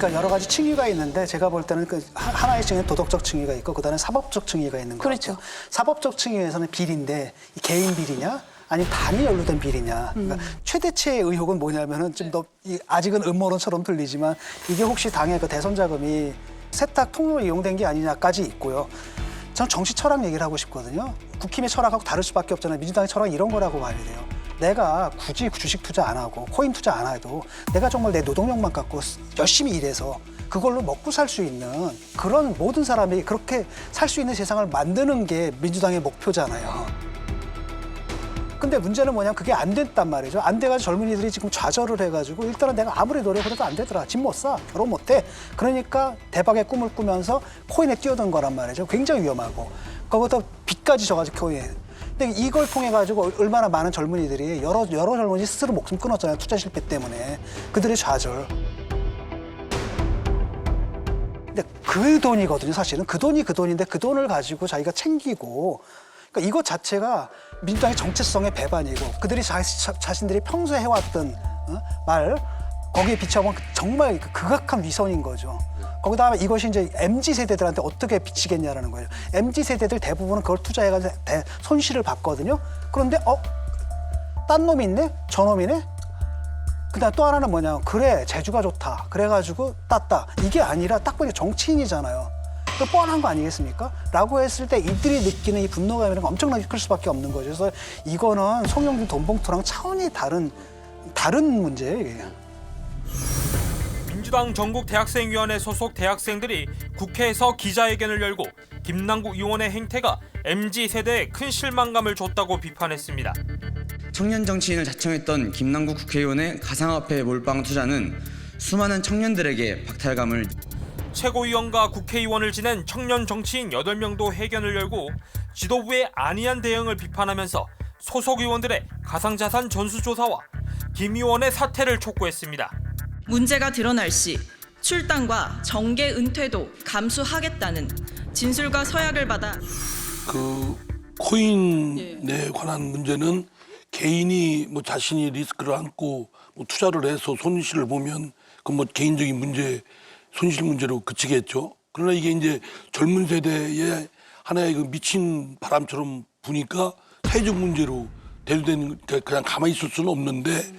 그러니까 여러 가지 층위가 있는데 제가 볼 때는 그 하나의 층에 도덕적 층위가 있고 그다음에 사법적 층위가 있는 거죠. 그렇죠. 사법적 층위에서는 비리인데 이 개인 비리냐 아니면 단위 연루된 비리냐. 그러니까 최대치의 의혹은 뭐냐면은 좀 더 아직은 음모론처럼 들리지만 이게 혹시 당의 그 대선 자금이 세탁 통로로 이용된 게 아니냐까지 있고요. 저는 정치 철학 얘기를 하고 싶거든요. 국힘의 철학하고 다를 수밖에 없잖아요. 민주당의 철학은 이런 거라고 봐야 돼요. 내가 굳이 주식 투자 안 하고 코인 투자 안 해도 내가 정말 내 노동력만 갖고 열심히 일해서 그걸로 먹고 살 수 있는 그런 모든 사람이 그렇게 살 수 있는 세상을 만드는 게 민주당의 목표잖아요. 근데 문제는 뭐냐면 그게 안 됐단 말이죠. 안 돼가지고 젊은이들이 지금 좌절을 해가지고 일단은 내가 아무리 노력해도 안 되더라. 집 못 사, 결혼 못 해. 그러니까 대박의 꿈을 꾸면서 코인에 뛰어든 거란 말이죠. 굉장히 위험하고. 거기다 빚까지 져가지고 코인에. 근데 이걸 통해 가지고 얼마나 많은 젊은이들이 여러 젊은이 스스로 목숨 끊었잖아요. 투자 실패 때문에. 그들의 좌절. 근데 그 돈이거든요. 사실은 그 돈이 그 돈인데 그 돈을 가지고 자기가 챙기고. 그러니까 이것 자체가 민주당의 정체성의 배반이고 그들이 자신들이 평소에 해왔던 말 거기에 비춰보면 정말 극악한 위선인 거죠. 거기다가 이것이 이제 MZ 세대들한테 어떻게 비치겠냐라는 거예요. MZ 세대들 대부분은 그걸 투자해가지고 손실을 봤거든요. 그런데 딴 놈이 있네, 저놈이네. 그다음 또 하나는 뭐냐, 그래 제주가 좋다. 그래가지고 땄다. 이게 아니라 딱 보니 정치인이잖아요. 그 뻔한 거 아니겠습니까? 라고 했을 때 이들이 느끼는 이 분노감이라는 건 엄청나게 클 수밖에 없는 거죠. 그래서 이거는 송영길 돈봉투랑 차원이 다른 문제예요, 이게. 민주당 전국대학생위원회 소속 대학생들이 국회에서 기자회견을 열고 김남국 의원의 행태가 MZ세대에 큰 실망감을 줬다고 비판했습니다. 청년 정치인을 자청했던 김남국 국회의원의 가상화폐 몰빵 투자는 수많은 청년들에게 박탈감을 최고위원과 국회의원을 지낸 청년 정치인 8명도 회견을 열고 지도부의 안이한 대응을 비판하면서 소속 의원들의 가상자산 전수조사와 김 의원의 사퇴를 촉구했습니다. 문제가 드러날 시 출당과 정계 은퇴도 감수하겠다는 진술과 서약을 받아 그 코인에 관한 문제는 개인이 뭐 자신이 리스크를 안고 뭐 투자를 해서 손실을 보면 그 뭐 개인적인 문제 손실 문제로 그치겠죠. 그러나 이게 이제 젊은 세대의 하나의 그 미친 바람처럼 부니까 사회적 문제로 대두되는, 그냥 가만히 있을 수는 없는데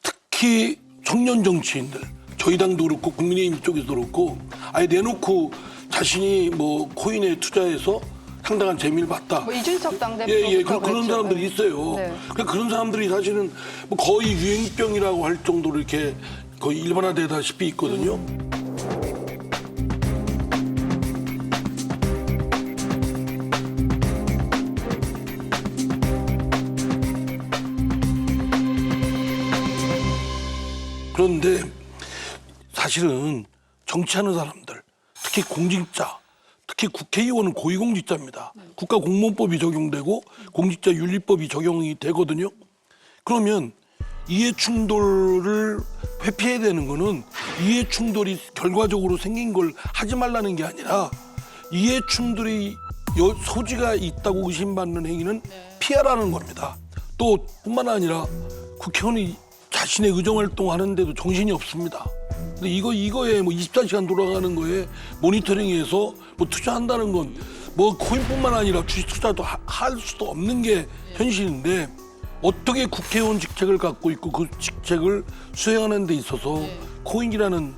특히 청년 정치인들, 저희 당도 그렇고 국민의힘 쪽에서도 그렇고 아예 내놓고 자신이 뭐 코인에 투자해서 상당한 재미를 봤다. 뭐 이준석 당대표 그런 사람들이 있어요. 네. 그런 사람들이 사실은 뭐 거의 유행병이라고 할 정도로 이렇게 거의 일반화되다시피 있거든요. 그런데 사실은 정치하는 사람들, 특히 공직자, 특히 국회의원은 고위공직자입니다. 국가공무원법이 적용되고 공직자윤리법이 적용이 되거든요. 그러면 이해충돌을 회피해야 되는 거는 이해충돌이 결과적으로 생긴 걸 하지 말라는 게 아니라 이해충돌이 소지가 있다고 의심받는 행위는 피하라는 겁니다. 또 뿐만 아니라 국회의원이 자신의 의정활동 하는데도 정신이 없습니다. 근데 이거에 뭐 24시간 돌아가는 거에 모니터링해서 뭐 투자한다는 건 뭐 코인뿐만 아니라 주식 투자도 할 수도 없는 게 현실인데 어떻게 국회의원 직책을 갖고 있고 그 직책을 수행하는 데 있어서 코인이라는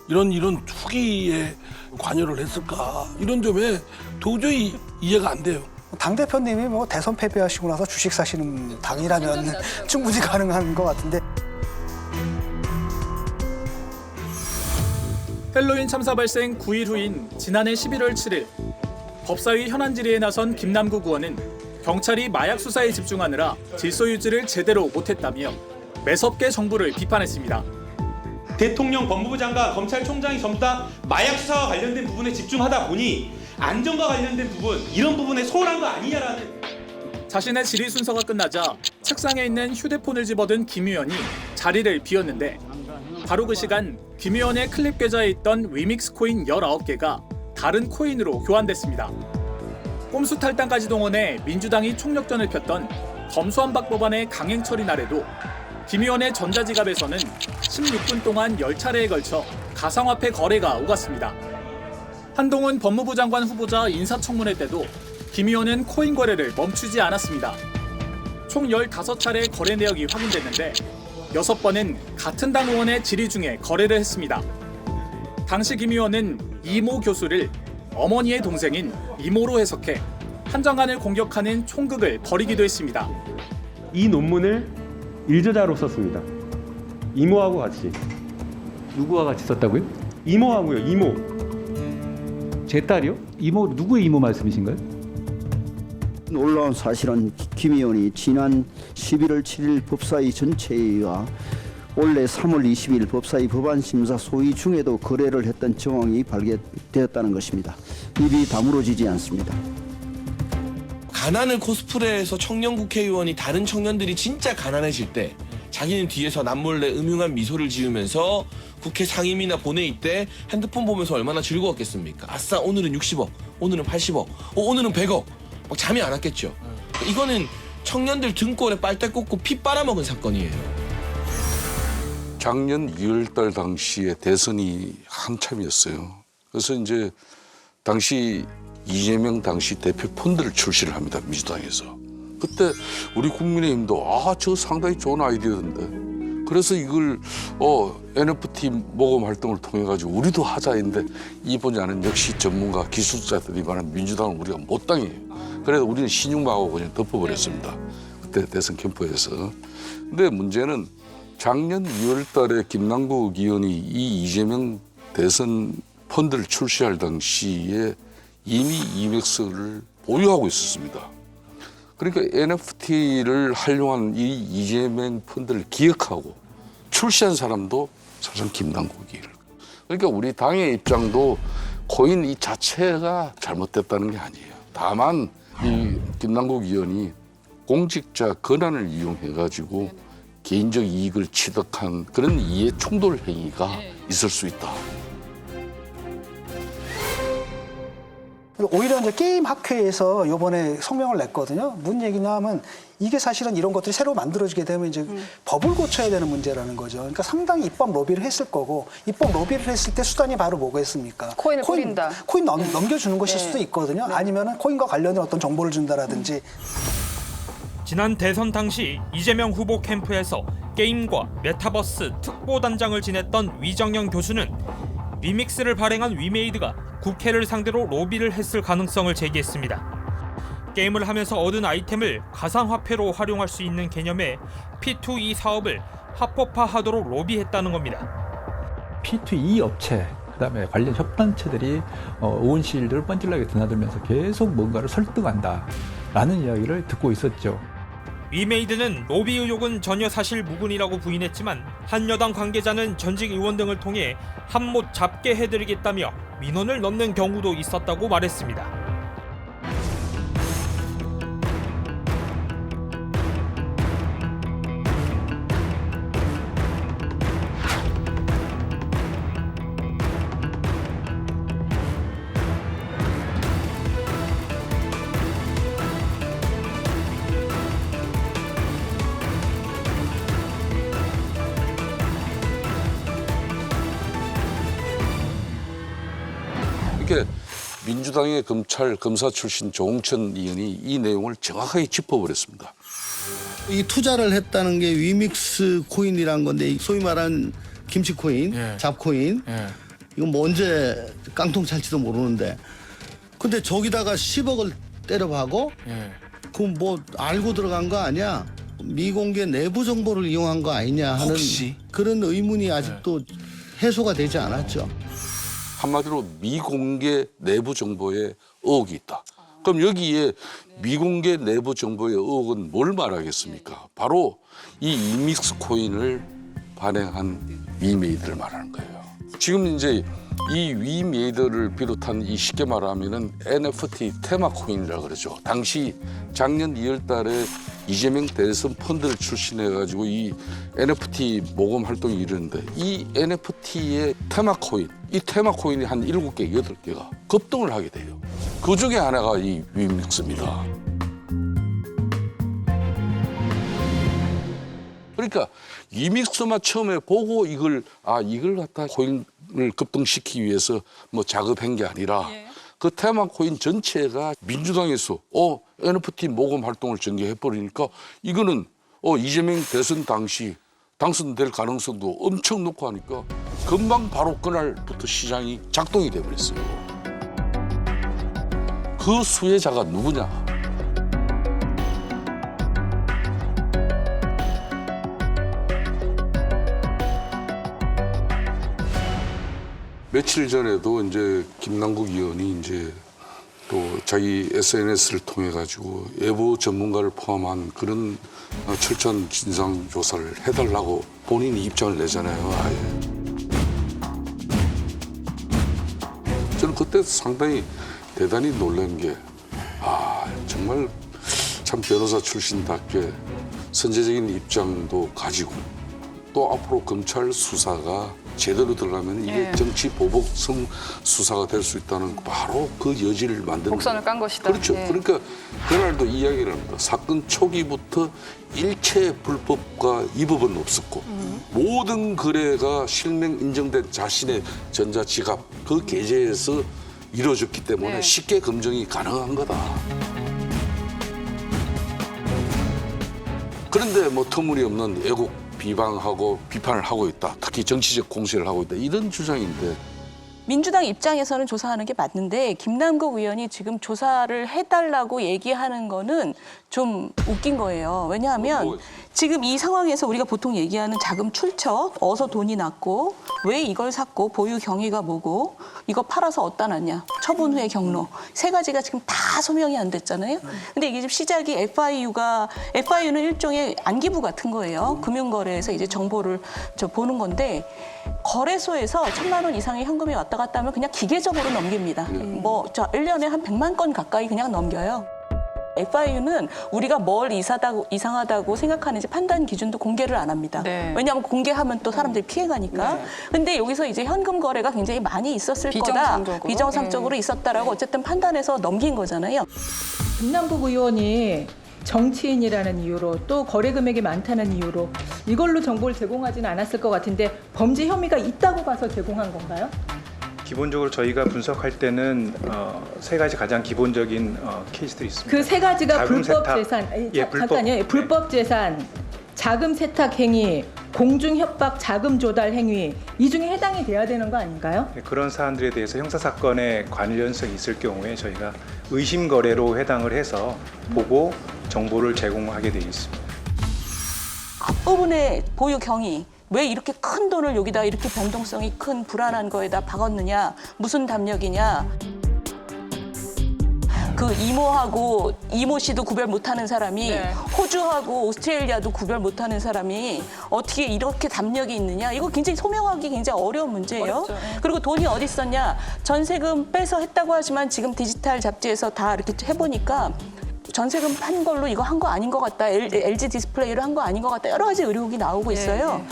이런 후기에 관여를 했을까, 이런 점에 도저히 이해가 안 돼요. 당대표님이 뭐 대선 패배하시고 나서 주식 사시는 당이라면 충분히 가능한 것 같은데. 헬로윈 참사 발생 9일 후인 지난해 11월 7일 법사위 현안 질의에 나선 김남국 의원은 경찰이 마약 수사에 집중하느라 질서 유지를 제대로 못했다며 매섭게 정부를 비판했습니다. 대통령, 법무부 장관, 검찰총장이 전부 다 마약 수사와 관련된 부분에 집중하다 보니 안전과 관련된 부분, 이런 부분에 소홀한 거 아니냐라는. 자신의 질의 순서가 끝나자 책상에 있는 휴대폰을 집어든 김 의원이 자리를 비웠는데 바로 그 시간 김 의원의 클립 계좌에 있던 위믹스 코인 19개가 다른 코인으로 교환됐습니다. 꼼수 탈당까지 동원해 민주당이 총력전을 폈던 검수완박 법안의 강행 처리 날에도 김 의원의 전자지갑에서는 16분 동안 10차례에 걸쳐 가상화폐 거래가 오갔습니다. 한동훈 법무부 장관 후보자 인사청문회 때도 김 의원은 코인 거래를 멈추지 않았습니다. 총 15차례 거래 내역이 확인됐는데 6번은 같은 당 의원의 질의 중에 거래를 했습니다. 당시 김 의원은 이모 교수를 어머니의 동생인 이모로 해석해 한 장관을 공격하는 총극을 벌이기도 했습니다. 이 논문을 일저자로 썼습니다. 이모하고 같이. 누구와 같이 썼다고요? 이모하고요. 이모. 제 딸이요? 이모 누구의 이모 말씀이신가요? 놀라운 사실은 김 의원이 지난 11월 7일 법사위 전체회의와 올해 3월 20일 법사위 법안심사 소위 중에도 거래를 했던 정황이 발견되었다는 것입니다. 입이 다물어지지 않습니다. 가난을 코스프레해서 청년 국회의원이 다른 청년들이 진짜 가난해질 때 자기는 뒤에서 남몰래 음흉한 미소를 지으면서 국회 상임위나 본회의 때 핸드폰 보면서 얼마나 즐거웠겠습니까? 아싸 오늘은 60억, 오늘은 80억, 오늘은 100억 막 잠이 안 왔겠죠. 이거는 청년들 등골에 빨대 꽂고 피 빨아먹은 사건이에요. 작년 2월달 당시에 대선이 한참이었어요. 그래서 이제 당시 이재명 당시 대표 펀드를 출시를 합니다. 민주당에서. 그때 우리 국민의힘도 저 상당히 좋은 아이디어인데. 그래서 이걸 NFT 모금 활동을 통해 가지고 우리도 하자 했는데 이 분야는 역시 전문가 기술자들이 많은 민주당은 우리가 못 당해요. 그래서 우리는 신용망하고 그냥 덮어버렸습니다. 그때 대선 캠프에서. 근데 문제는 작년 2월 달에 김남국 의원이 이 이재명 대선 펀드를 출시할 당시에 이미 이맥스를 보유하고 있었습니다. 그러니까 NFT를 활용한 이 이재명 펀드를 기획하고 출시한 사람도 사실 김남국이에요. 그러니까 우리 당의 입장도 코인 이 자체가 잘못됐다는 게 아니에요. 다만 이 김남국 의원이 공직자 권한을 이용해가지고 개인적 이익을 취득한 그런 이해 충돌 행위가 있을 수 있다. 오히려 이제 게임 학회에서 이번에 성명을 냈거든요. 무슨 얘기냐면 이게 사실은 이런 것들이 새로 만들어지게 되면 이제 법을 고쳐야 되는 문제라는 거죠. 그러니까 상당히 입법 로비를 했을 거고 입법 로비를 했을 때 수단이 바로 뭐겠습니까? 코인을 뿌린다. 코인 넘겨주는 것일 수도 있거든요. 아니면은 코인과 관련된 어떤 정보를 준다라든지. 지난 대선 당시 이재명 후보 캠프에서 게임과 메타버스 특보단장을 지냈던 위정영 교수는 리믹스를 발행한 위메이드가 국회를 상대로 로비를 했을 가능성을 제기했습니다. 게임을 하면서 얻은 아이템을 가상화폐로 활용할 수 있는 개념의 P2E 사업을 합법화하도록 로비했다는 겁니다. P2E 업체, 그다음에 관련 협단체들이 오온실들을 뻔질나게 드나들면서 계속 뭔가를 설득한다라는 이야기를 듣고 있었죠. 위메이드는 로비 의혹은 전혀 사실 무근이라고 부인했지만 한 여당 관계자는 전직 의원 등을 통해 한못 잡게 해드리겠다며 민원을 넣는 경우도 있었다고 말했습니다. 이렇게 민주당의 검사 출신 조홍천 의원이 이 내용을 정확하게 짚어버렸습니다. 이 투자를 했다는 게 위믹스 코인이란 건데 소위 말하는 김치 코인, 잡코인. 이건 뭐 언제 깡통 찰지도 모르는데. 근데 저기다가 10억을 때려박고 그럼 뭐 알고 들어간 거 아니야? 미공개 내부 정보를 이용한 거 아니냐 하는 혹시? 그런 의문이 아직도 해소가 되지 않았죠. 한마디로 미공개 내부 정보에 의혹이 있다. 그럼 여기에 미공개 내부 정보의 의혹은 뭘 말하겠습니까? 바로 이 이믹스 코인을 발행한 위메이드를 말하는 거예요. 지금 이제 이 위메이드를 비롯한 이 쉽게 말하면은 NFT 테마 코인이라고 그러죠. 당시 작년 2월 달에 이재명 대선 펀드를 출신해가지고 이 NFT 모금 활동이 이르는데 이 NFT의 테마 코인, 이 테마 코인이 한 7개, 8개가 급등을 하게 돼요. 그 중에 하나가 이 위믹스입니다. 그러니까 위믹스만 처음에 보고 이걸 갖다 코인 급등시키기 위해서 뭐 작업한 게 아니라 그 테마 코인 전체가 민주당에서 NFT 모금 활동을 전개해버리니까 이거는 이재명 대선 당시 당선될 가능성도 엄청 높고 하니까 금방 바로 그날부터 시장이 작동이 돼버렸어요. 그 수혜자가 누구냐? 며칠 전에도 이제 김남국 의원이 이제 또 자기 SNS를 통해 가지고 외부 전문가를 포함한 그런 철저한 진상 조사를 해달라고 본인이 입장을 내잖아요. 아예. 저는 그때 상당히 대단히 놀란 게 정말 참 변호사 출신답게 선제적인 입장도 가지고 또 앞으로 검찰 수사가 제대로 들어가면 이게 정치 보복성 수사가 될 수 있다는 바로 그 여지를 만드는 복선을 깐 것이다. 그렇죠. 그러니까 그날도 이야기를 합니다. 사건 초기부터 일체 불법과 위법은 없었고 모든 거래가 실명 인정된 자신의 전자지갑 그 계좌에서 이루어졌기 때문에 쉽게 검증이 가능한 거다. 그런데 뭐 터무니없는 애국 비방하고 비판을 하고 있다. 특히 정치적 공세를 하고 있다. 이런 주장인데. 민주당 입장에서는 조사하는 게 맞는데 김남국 의원이 지금 조사를 해달라고 얘기하는 거는 좀 웃긴 거예요. 왜냐하면 지금 이 상황에서 우리가 보통 얘기하는 자금 출처, 어디서 돈이 났고 왜 이걸 샀고 보유 경위가 뭐고 이거 팔아서 어디다 놨냐, 처분 후의 경로 세 가지가 지금 다 소명이 안 됐잖아요. 근데 이게 지금 시작이 FIU는 일종의 안기부 같은 거예요. 금융거래에서 이제 정보를 보는 건데 거래소에서 1,000만 원 이상의 현금이 왔다 갔다 하면 그냥 기계적으로 넘깁니다. 뭐 1년에 한 100만 건 가까이 그냥 넘겨요. FIU는 우리가 뭘 이상하다고 생각하는지 판단 기준도 공개를 안 합니다. 왜냐하면 공개하면 또 사람들이 피해가니까. 근데 여기서 이제 현금 거래가 굉장히 많이 있었을 비정상적으로? 거다. 비정상적으로 있었다라고 어쨌든 판단해서 넘긴 거잖아요. 김남국 의원이 정치인이라는 이유로 또 거래 금액이 많다는 이유로 이걸로 정보를 제공하지는 않았을 것 같은데 범죄 혐의가 있다고 봐서 제공한 건가요? 기본적으로 저희가 분석할 때는 세 가지 가장 기본적인 케이스들이 있습니다. 그 세 가지가 자금 불법 세탁, 재산, 불법, 잠깐요. 불법 재산, 자금 세탁 행위, 공중 협박, 자금 조달 행위 이 중에 해당이 돼야 되는 거 아닌가요? 그런 사안들에 대해서 형사 사건에 관련성이 있을 경우에 저희가 의심 거래로 해당을 해서 보고 정보를 제공하게 되어 있습니다. 앞부분의 보유 경위. 왜 이렇게 큰 돈을 여기다 이렇게 변동성이 큰 불안한 거에다 박았느냐, 무슨 담력이냐. 그 이모 씨도 구별 못하는 사람이 호주하고 오스트레일리아도 구별 못하는 사람이 어떻게 이렇게 담력이 있느냐. 이거 굉장히 소명하기 굉장히 어려운 문제예요. 그리고 돈이 어디 있었냐. 전세금 빼서 했다고 하지만 지금 디지털 잡지에서 다 이렇게 해보니까 전세금 판 걸로 이거 한 거 아닌 것 같다. LG 디스플레이를 한 거 아닌 것 같다. 여러 가지 의혹이 나오고 있어요.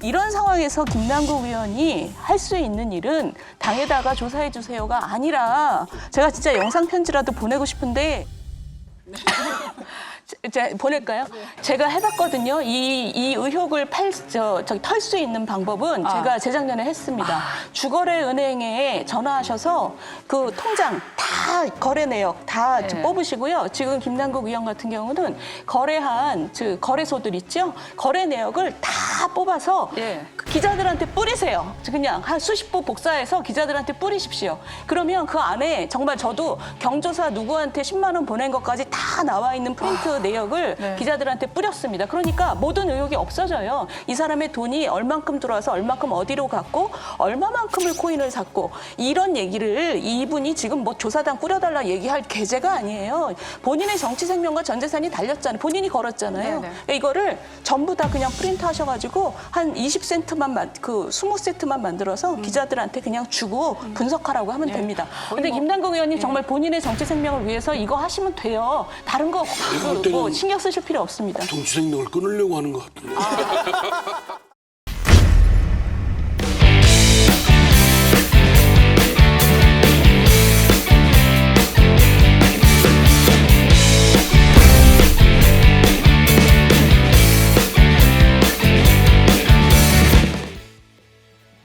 이런 상황에서 김남국 의원이 할 수 있는 일은 당에다가 조사해 주세요가 아니라 제가 진짜 영상 편지라도 보내고 싶은데 제가 보낼까요? 제가 해봤거든요. 이 의혹을 털 수 있는 방법은 제가 재작년에 했습니다. 주거래 은행에 전화하셔서 그 통장 다 거래 내역 다 뽑으시고요. 지금 김남국 의원 같은 경우는 거래한 거래소들 있죠? 거래 내역을 다 뽑아서 기자들한테 뿌리세요. 그냥 한 수십 부 복사해서 기자들한테 뿌리십시오. 그러면 그 안에 정말 저도 경조사 누구한테 10만 원 보낸 것까지 다 나와 있는 프린트 내역을 기자들한테 뿌렸습니다. 그러니까 모든 의혹이 없어져요. 이 사람의 돈이 얼만큼 들어와서 얼만큼 어디로 갔고 얼마만큼을 코인을 샀고 이런 얘기를 이분이 지금 뭐 조사단 꾸려달라 얘기할 계제가 아니에요. 본인의 정치 생명과 전 재산이 달렸잖아요. 본인이 걸었잖아요. 이거를 전부 다 그냥 프린트 하셔가지고 한 20세트만 20세트만 만들어서 기자들한테 그냥 주고 분석하라고 하면 됩니다. 근데 김남국 의원님 정말 본인의 정치 생명을 위해서 이거 하시면 돼요. 다른 거 뭐 신경 쓰실 필요 없습니다. 정치 생명을 끊으려고 하는 것 같은데.